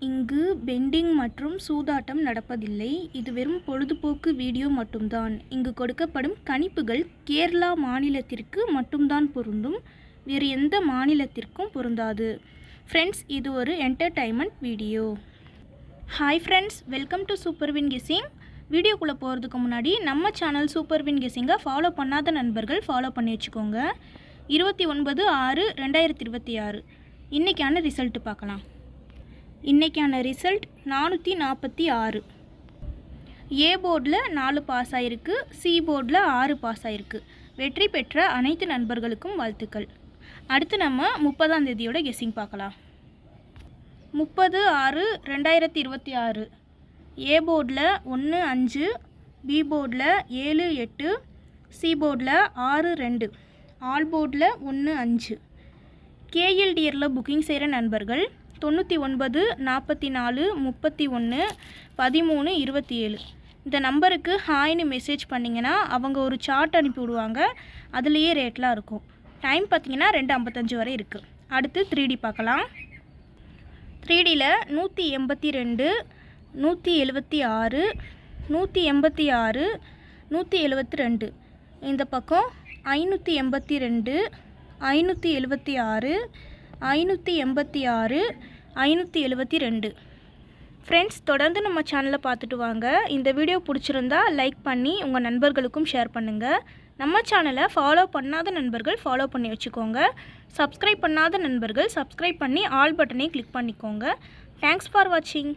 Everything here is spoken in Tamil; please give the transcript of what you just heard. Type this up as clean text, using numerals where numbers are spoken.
இங்கு பெண்டிங் மற்றும் சூதாட்டம் நடப்பதில்லை. இது வெறும் பொழுதுபோக்கு வீடியோ மட்டும்தான். இங்கு கொடுக்கப்படும் கணிப்புகள் கேரளா மாநிலத்திற்கு மட்டும்தான் பொருந்தும். வேறு எந்த மாநிலத்திற்கும் பொருந்தாது. ஃப்ரெண்ட்ஸ், இது ஒரு entertainment video. Hi friends, welcome to super win guessing. வீடியோக்குள்ளே போகிறதுக்கு முன்னாடி நம்ம சேனல் சூப்பர் வின் கெஸ்ஸிங்கை ஃபாலோ பண்ணாத நண்பர்கள் ஃபாலோ பண்ணி வச்சுக்கோங்க. 29/6/2026 இன்றைக்கான ரிசல்ட்டு பார்க்கலாம். இன்றைக்கான ரிசல்ட் 446. ஏ போர்டில் 4 பாஸ் ஆகிருக்கு, சி போர்டில் 6 பாஸ் ஆகிருக்கு. வெற்றி பெற்ற அனைத்து நண்பர்களுக்கும் வாழ்த்துக்கள். அடுத்து நம்ம 30ஆம் தேதியோட கெஸ்ஸிங் பார்க்கலாம். 30/6/2026 ஏ போர்டில் 1 5, பி போர்டில் 7 8, சி போர்டில் 6 2, ஆல் போர்டில் 1 5. கேஎல்டிஆரில் புக்கிங் செய்கிற நண்பர்கள் 99 44 31 13 27 இந்த நம்பருக்கு ஹாய்னு மெசேஜ் பண்ணிங்கன்னா அவங்க ஒரு சார்ட் அனுப்பி விடுவாங்க. அதுலேயே ரேட்லாம் இருக்கும். டைம் பார்த்திங்கன்னா 2:55 வரை இருக்குது. அடுத்து 3D பார்க்கலாம். 3Dயில் 182 176 186 172. இந்த பக்கம் 582 576 586 572. ஃப்ரெண்ட்ஸ், தொடர்ந்து நம்ம சேனலை பார்த்துட்டு வாங்க. இந்த வீடியோ பிடிச்சிருந்தா லைக் பண்ணி உங்கள் நண்பர்களுக்கும் ஷேர் பண்ணுங்கள். நம்ம சேனலை ஃபாலோ பண்ணாத நண்பர்கள் ஃபாலோ பண்ணி வச்சுக்கோங்க. சப்ஸ்கிரைப் பண்ணாத நண்பர்கள் சப்ஸ்கிரைப் பண்ணி ஆல் பட்டனை கிளிக் பண்ணிக்கோங்க. தேங்க்ஸ் ஃபார் வாட்சிங்.